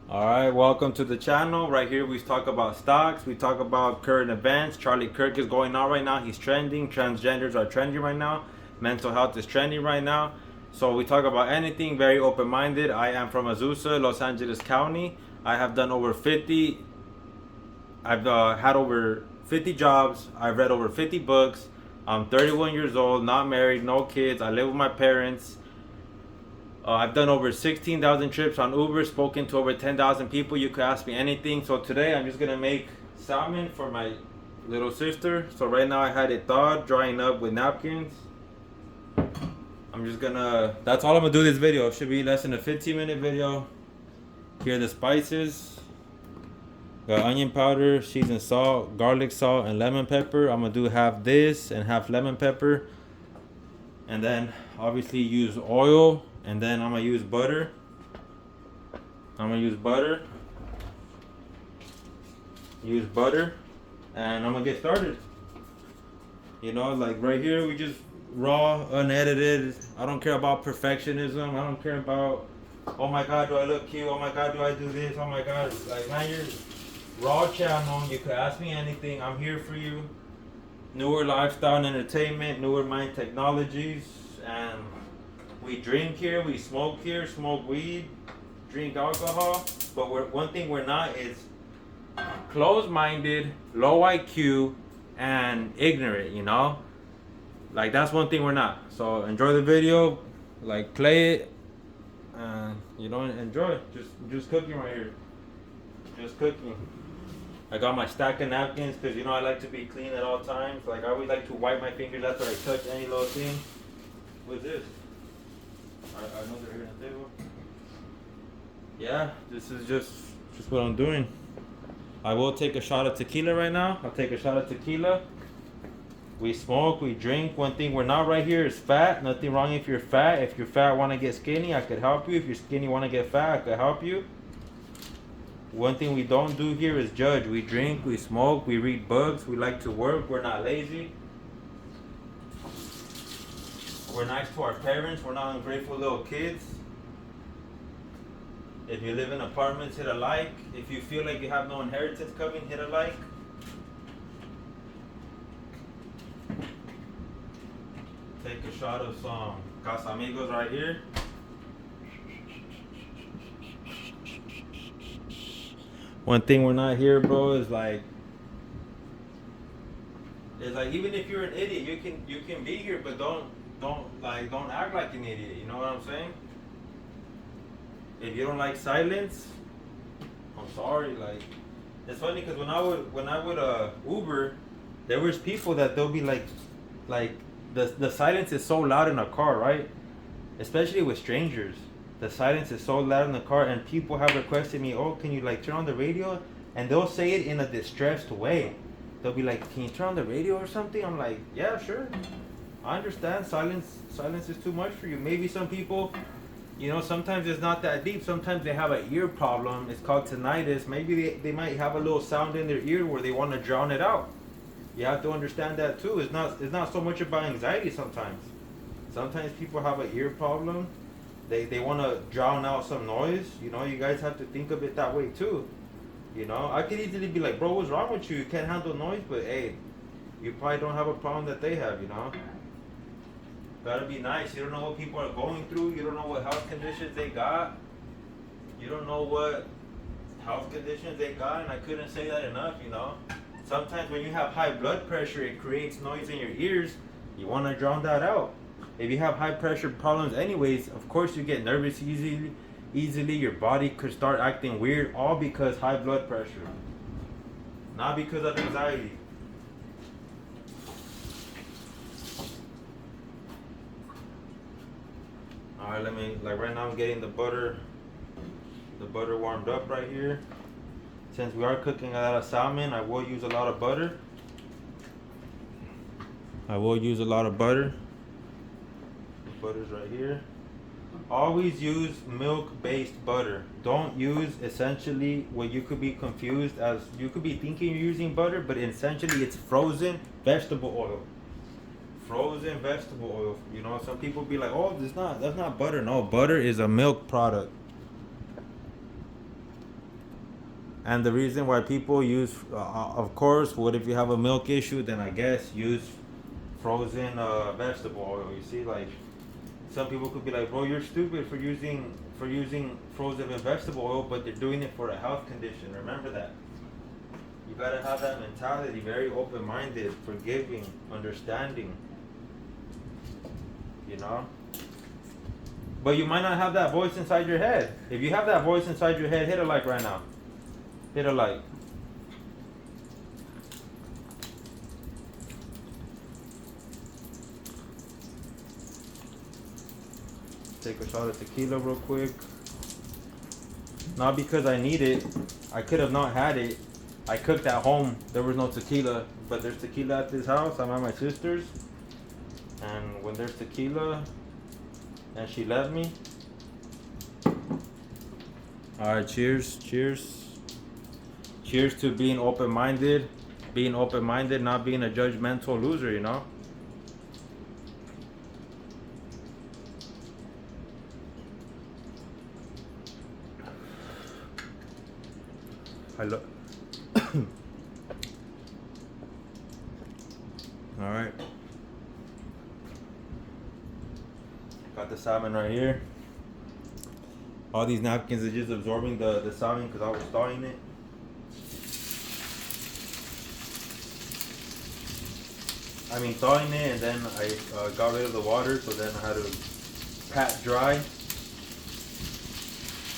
Alright, welcome to the channel. Right here we talk about stocks, we talk about current events. Charlie Kirk is going on right now, he's trending. Transgenders are trending right now. Mental health is trending right now. So we talk about anything, very open-minded. I am from Azusa, Los Angeles County. I have done over 50, I've had over 50 jobs. I've read over 50 books. I'm 31 years old, not married, no kids. I live with my parents. I've done over 16,000 trips on Uber, spoken to over 10,000 people. You could ask me anything. So today I'm just gonna make salmon for my little sister. So right now I had it thawed, drying up with napkins. That's all I'm gonna do this video. It should be less than a 15-minute video. Here are the spices. Got onion powder, seasoned salt, garlic salt, and lemon pepper. I'm gonna do half this and half lemon pepper. And then obviously use oil. And then I'm gonna use butter. Use butter. And I'm gonna get started. You know, like right here, we just raw, unedited. I don't care about perfectionism. I don't care about, oh my God, do I look cute? Oh my God, do I do this? Oh my God. Like, man, you're raw channel. You could ask me anything. I'm here for you. Newer lifestyle and entertainment, newer mind technologies, and we drink here, we smoke here, smoke weed, drink alcohol. But one thing we're not is closed-minded, low IQ, and ignorant, you know? Like, that's one thing we're not. So enjoy the video, like, play it, and you know, enjoy. Just cooking right here. Just cooking. I got my stack of napkins because, you know, I like to be clean at all times. Like, I always like to wipe my fingers after I touch any little thing. What's this? I know they're here on the table. Yeah, this is just what I'm doing. I will take a shot of tequila right now. I'll take a shot of tequila. We smoke, we drink. One thing we're not right here is fat. Nothing wrong if you're fat. If you're fat, want to get skinny, I could help you. If you're skinny, want to get fat, I could help you. One thing we don't do here is judge. We drink, we smoke, we read books, we like to work, we're not lazy. We're nice to our parents, we're not ungrateful little kids. If you live in apartments, hit a like. If you feel like you have no inheritance coming, hit a like. Take a shot of some Casamigos right here. One thing we're not here, bro, is like even if you're an idiot, you can be here, but don't act like an idiot. You know what I'm saying? If you don't like silence, I'm sorry. Like, it's funny because when I would Uber, there was people that they'll be like the silence is so loud in a car, right? Especially with strangers. The silence is so loud in the car, and people have requested me, oh, can you like turn on the radio? And they'll say it in a distressed way. They'll be like, can you turn on the radio or something? I'm like, yeah, sure. I understand. Silence is too much for you. Maybe some people, you know, sometimes it's not that deep. Sometimes they have an ear problem. It's called tinnitus. Maybe they might have a little sound in their ear where they want to drown it out. You have to understand that too. It's not so much about anxiety sometimes. Sometimes people have an ear problem. They want to drown out some noise. You know, you guys have to think of it that way too. You know, I could easily be like, bro, what's wrong with you? You can't handle noise, but hey, you probably don't have a problem that they have, you know? Gotta be nice. You don't know what people are going through. You don't know what health conditions they got. You don't know what health conditions they got, and I couldn't say that enough, you know? Sometimes when you have high blood pressure, it creates noise in your ears. You want to drown that out. If you have high pressure problems anyways, of course you get nervous easily. Your body could start acting weird, all because high blood pressure. Not because of anxiety. Alright, right now I'm getting the butter warmed up right here. Since we are cooking a lot of salmon, I will use a lot of butter. The butter's right here. Always use milk-based butter. Don't use essentially what you could be confused as. You could be thinking you're using butter, but essentially it's frozen vegetable oil. You know, some people be like, oh, that's not butter. No, butter is a milk product. And the reason why people use, of course, what if you have a milk issue? Then I guess use frozen vegetable oil. You see, like some people could be like, bro, you're stupid for using frozen vegetable oil, but they're doing it for a health condition. Remember that. You gotta have that mentality, very open-minded, forgiving, understanding. You know? But you might not have that voice inside your head. If you have that voice inside your head, hit a like right now. Hit a like. Take a shot of tequila real quick. Not because I need it. I could have not had it. I cooked at home. There was no tequila. But there's tequila at this house. I'm at my sister's. And when there's tequila and she left me. Alright, cheers. Cheers. Cheers to being open-minded. Being open-minded, not being a judgmental loser, you know? Hello. Alright. Got the salmon right here. All these napkins are just absorbing the salmon because I was thawing it. Thawing it, and then I got rid of the water, so then I had to pat dry.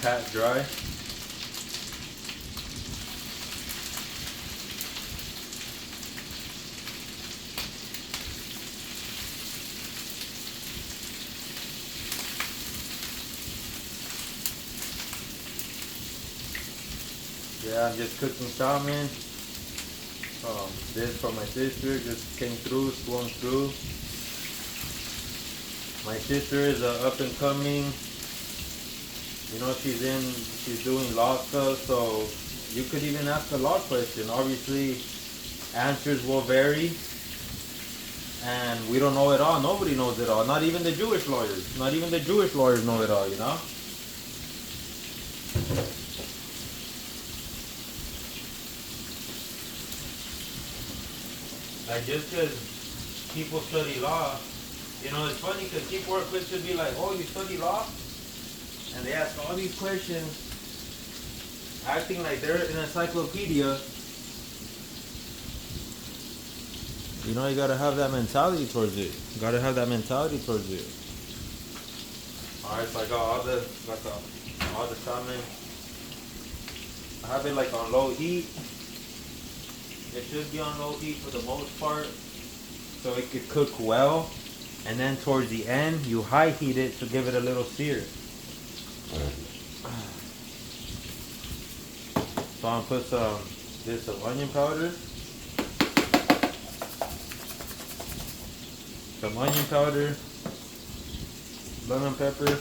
Pat dry. Yeah, I'm just cooking salmon. This from my sister just came through, swung through. My sister is up and coming. You know, she's doing law stuff, so you could even ask a law question. Obviously, answers will vary, and we don't know it all. Nobody knows it all. Not even the Jewish lawyers. Not even the Jewish lawyers know it all. You know. Like, just because people study law, you know, it's funny because people are quick to be like, oh, you study law? And they ask all these questions, acting like they're an encyclopedia. You know, you gotta have that mentality towards it. You gotta have that mentality towards it. Alright, so I got all the salmon. I have it like on low heat. It should be on low heat for the most part, so it could cook well. And then towards the end, you high heat it to give it a little sear. So I'm gonna put some onion powder. Some onion powder, lemon pepper,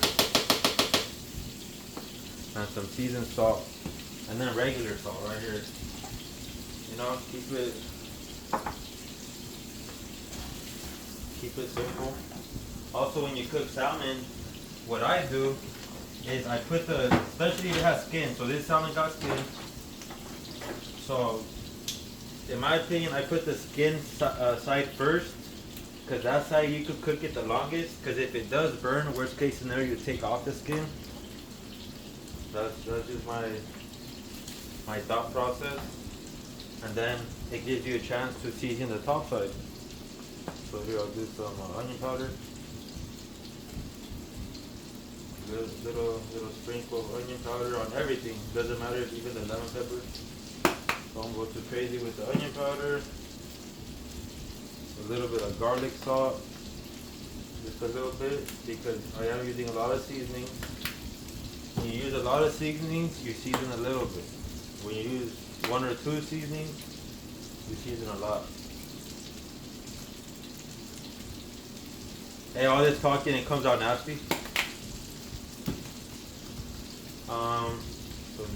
and some seasoned salt. And then regular salt right here. You know, keep it simple. Also, when you cook salmon, what I do is I put especially if it has skin. So this salmon got skin. So, in my opinion, I put the skin side first, because that side you could cook it the longest. Because if it does burn, worst case scenario, you take off the skin. That's just my thought process. And then it gives you a chance to season the top side. So here I'll do some onion powder. Little sprinkle of onion powder on everything. Doesn't matter if even the lemon pepper. Don't go too crazy with the onion powder. A little bit of garlic salt. Just a little bit, because I am using a lot of seasonings. When you use a lot of seasonings, you season a little bit. When you use 1 or 2 seasonings, you season a lot. Hey, all this talking, it comes out nasty.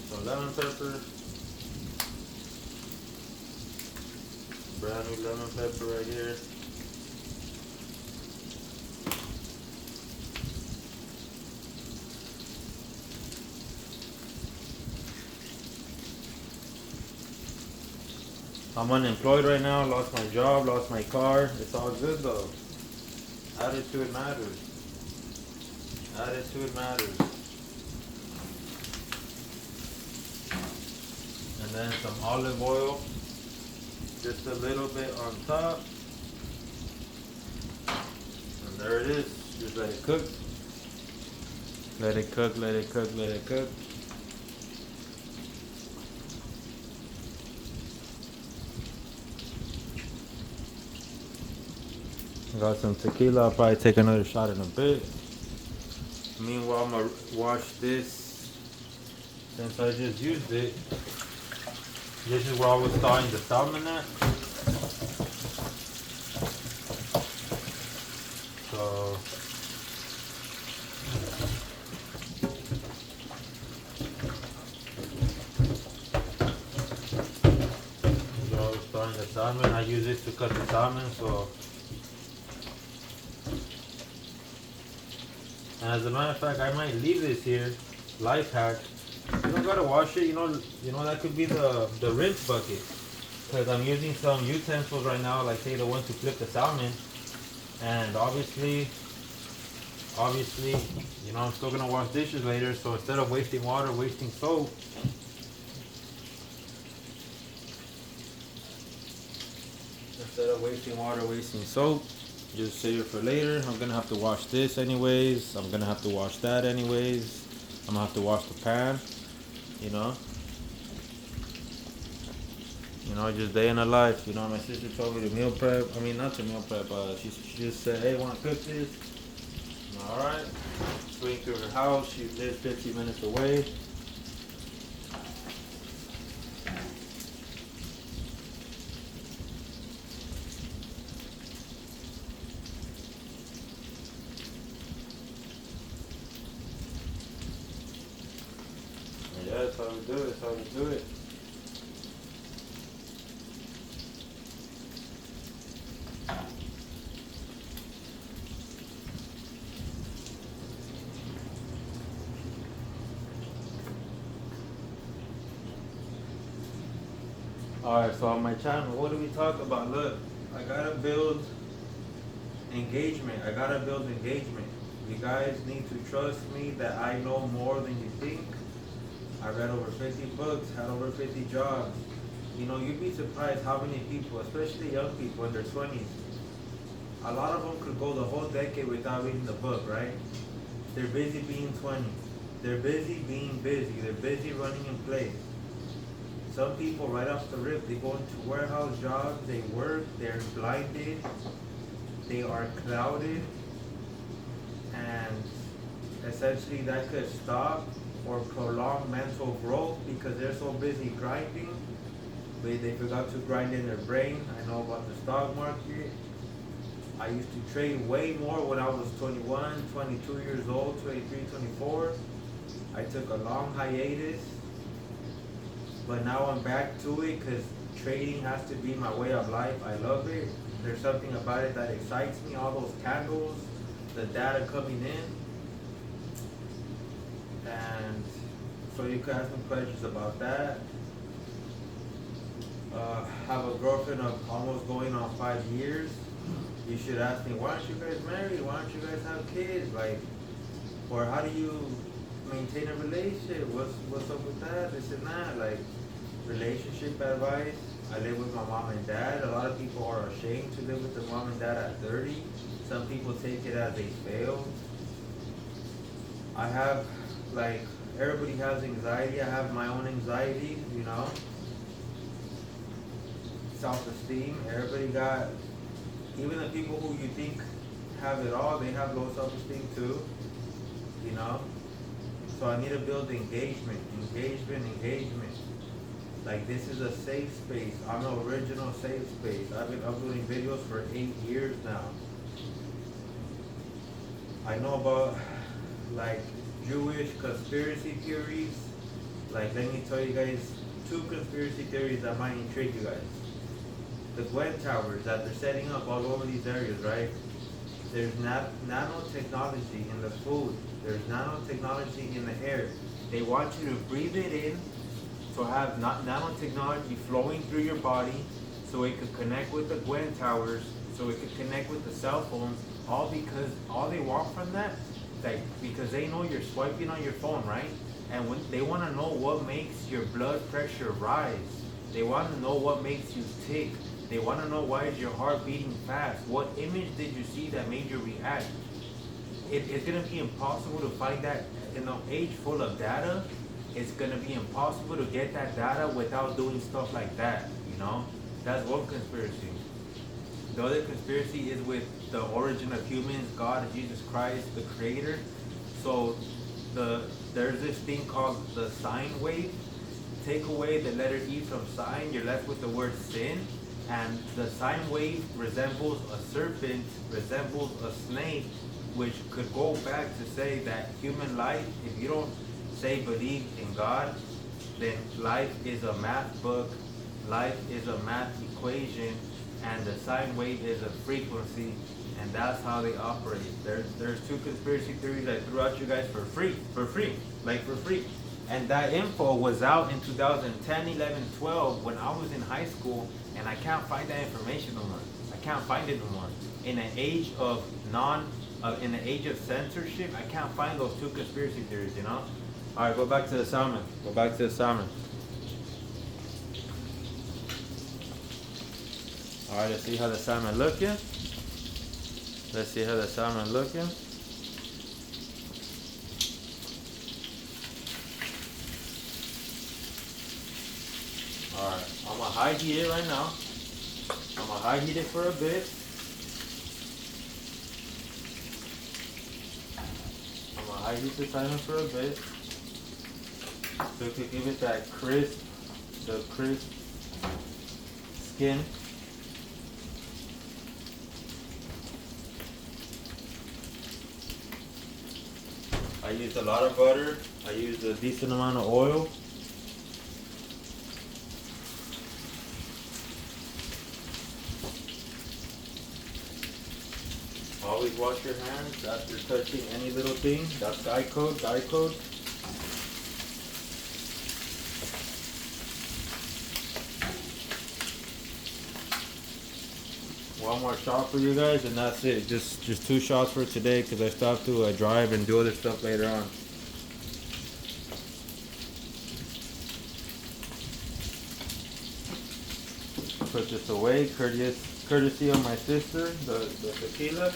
Some lemon pepper. Brand new lemon pepper right here. I'm unemployed right now, lost my job, lost my car. It's all good though. Attitude matters. Attitude matters. And then some olive oil, just a little bit on top. And there it is. Just let it cook. Let it cook, let it cook, let it cook. Got some tequila. I'll probably take another shot in a bit. Meanwhile, I'm gonna wash this since I just used it. This is where I was thawing the salmon at. So this is where I was thawing the salmon. I use it to cut the salmon. So, and as a matter of fact, I might leave this here. Life hack. You don't gotta wash it. You know that could be the rinse bucket. Because I'm using some utensils right now, like say the ones to flip the salmon. And obviously, I'm still gonna wash dishes later. So instead of wasting water, wasting soap, just save it for later. I'm gonna have to wash this anyways. I'm gonna have to wash that anyways. I'm gonna have to wash the pan. You know, just day in the life. My sister told me to meal prep. I mean, not to meal prep. She just said, "Hey, want to cook this?" All right. Swing through her house. She lives 15 minutes away. Yeah, that's how we do it. That's how we do it. Alright, so on my channel, what do we talk about? Look, I gotta build engagement. You guys need to trust me that I know more than you think. I read over 50 books, had over 50 jobs. You'd be surprised how many people, especially young people in their 20s, a lot of them could go the whole decade without reading the book, right? They're busy being 20. They're busy being busy. They're busy running in place. Some people right off the rip, they go into warehouse jobs, they work, they're blinded, they are clouded, and essentially that could stop or prolong mental growth because they're so busy grinding, but they forgot to grind in their brain. I know about the stock market. I used to trade way more when I was 21, 22 years old, 23, 24. I took a long hiatus. But now I'm back to it because trading has to be my way of life. I love it. There's something about it that excites me. All those candles, the data coming in. And so you can ask me questions about that. Have a girlfriend of almost going on 5 years. You should ask me, why aren't you guys married? Why don't you guys have kids? Or how do you maintain a relationship? What's up with that? This and that. Relationship advice. I live with my mom and dad. A lot of people are ashamed to live with their mom and dad at 30. Some people take it as they failed. I have everybody has anxiety. I have my own anxiety, self-esteem. Everybody got, even the people who you think have it all, they have low self-esteem too, So I need to build engagement. This is a safe space. I'm an original safe space. I've been uploading videos for 8 years now. I know about Jewish conspiracy theories. Let me tell you guys 2 conspiracy theories that might intrigue you guys. The Gwen towers that they're setting up all over these areas, right? There's nanotechnology in the food. There's nanotechnology in the air. They want you to breathe it in, so have nanotechnology flowing through your body, so it could connect with the Gwen towers, so it could connect with the cell phones, all because all they want from that, like, because they know you're swiping on your phone, right? And when they want to know what makes your blood pressure rise, they want to know what makes you tick, they want to know why is your heart beating fast, what image did you see that made you react. It's going to be impossible to find that in an age full of data. It's going to be impossible to get that data without doing stuff like that, you know? That's one conspiracy. The other conspiracy is with the origin of humans, God, Jesus Christ, the creator. So there's this thing called the sine wave. Take away the letter E from sine, you're left with the word sin. And the sine wave resembles a serpent, resembles a snake, which could go back to say that human life, if you don't say believe in God, then life is a math book, life is a math equation, and the sine wave is a frequency, and that's how they operate. There's two conspiracy theories I threw out you guys for free. And that info was out in 2010, 11, 12 when I was in high school, and I can't find that information no more. I can't find it no more. In an age of censorship, I can't find those two conspiracy theories, you know? All right, go back to the salmon. All right, let's see how the salmon looking. All right, I'm gonna high heat it right now. I'm gonna high heat it for a bit. I heat the salmon for a bit, so it could give it that crisp skin. I used a lot of butter. I used a decent amount of oil. Always wash your hands after touching any little thing. That's Guy code. One more shot for you guys, and that's it. Just 2 shots for today, because I still have to drive and do other stuff later on. Put this away, courtesy of my sister, the tequila.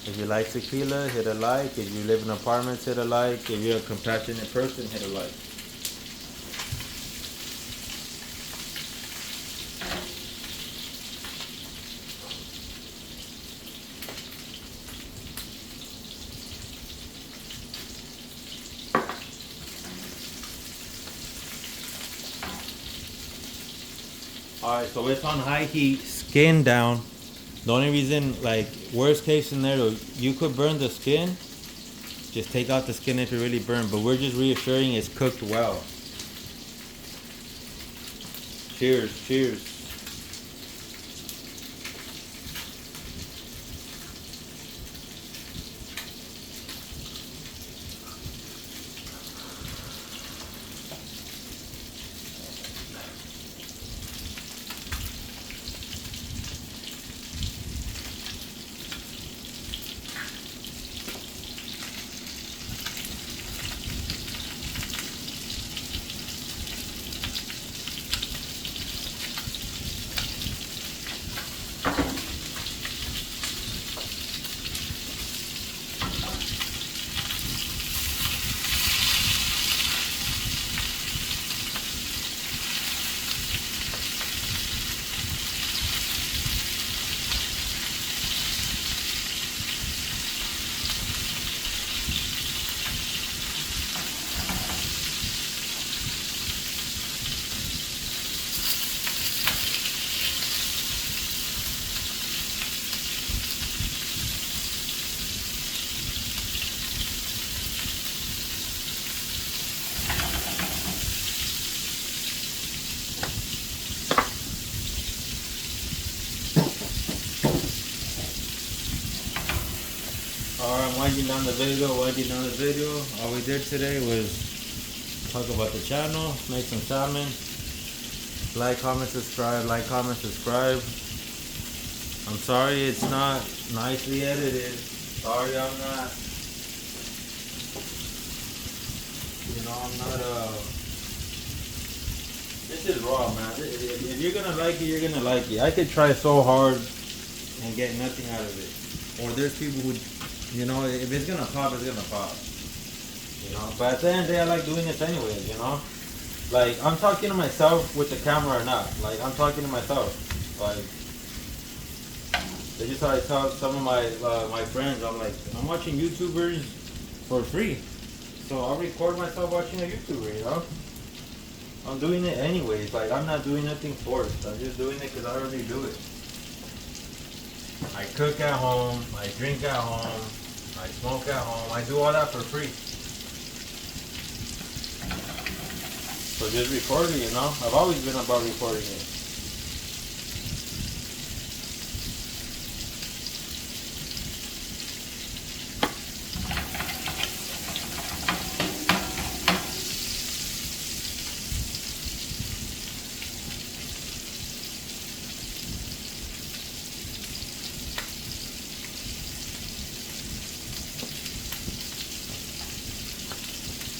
If you like tequila, hit a like. If you live in apartments, hit a like. If you're a compassionate person, hit a like. Alright, so it's on high heat, skin down. The only reason, like, worst case scenario, you could burn the skin. Just take out the skin if it really burned, but we're just reassuring it's cooked well. Cheers. I'm winding down the video. All we did today was talk about the channel, make some salmon. Like, comment, subscribe. I'm sorry it's not nicely edited. Sorry I'm not, I'm not, this is raw, man. If you're gonna like it, you're gonna like it. I could try so hard and get nothing out of it. Or there's people who, if it's gonna pop, it's gonna pop. But at the end of the day, I like doing this anyways, Like, I'm talking to myself with the camera or not. Like, I'm talking to myself. Like, that's just how I tell some of my friends. I'm like, I'm watching YouTubers for free. So I'll record myself watching a YouTuber, I'm doing it anyways. Like, I'm not doing nothing forced. I'm just doing it because I already do it. I cook at home. I drink at home. I smoke at home. I do all that for free. So just record it, I've always been about recording it.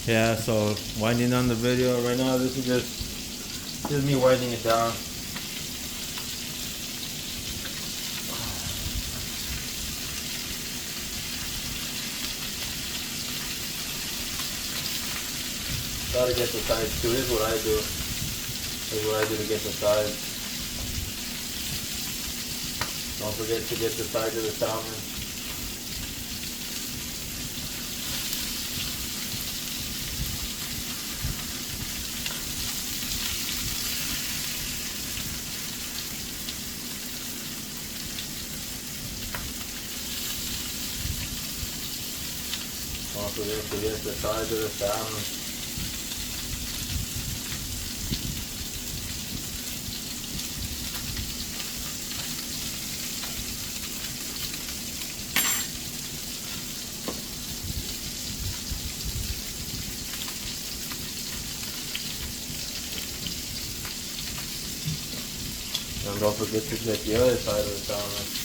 Yeah, so winding down the video right now. This is just me winding it down. Gotta get the sides too. This is what I do. To get the sides. Don't forget to get the sides of the salmon. Don't forget to get the sides of the salmon. And don't forget to get the other side of the salmon.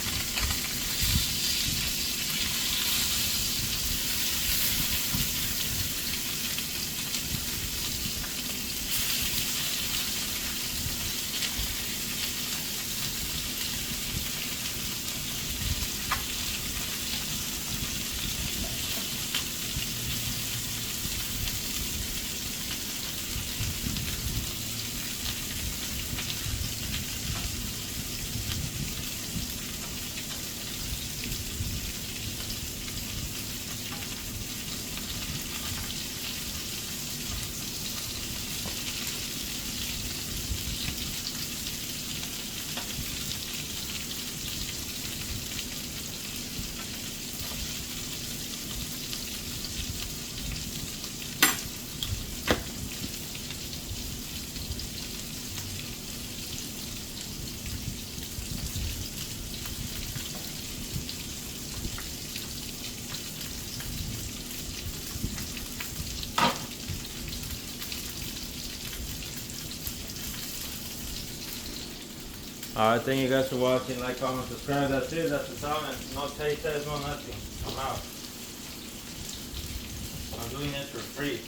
Alright, thank you guys for watching. Like, comment, subscribe. That's it. That's the salmon. No taste test, no nothing. I'm out. I'm doing this for free.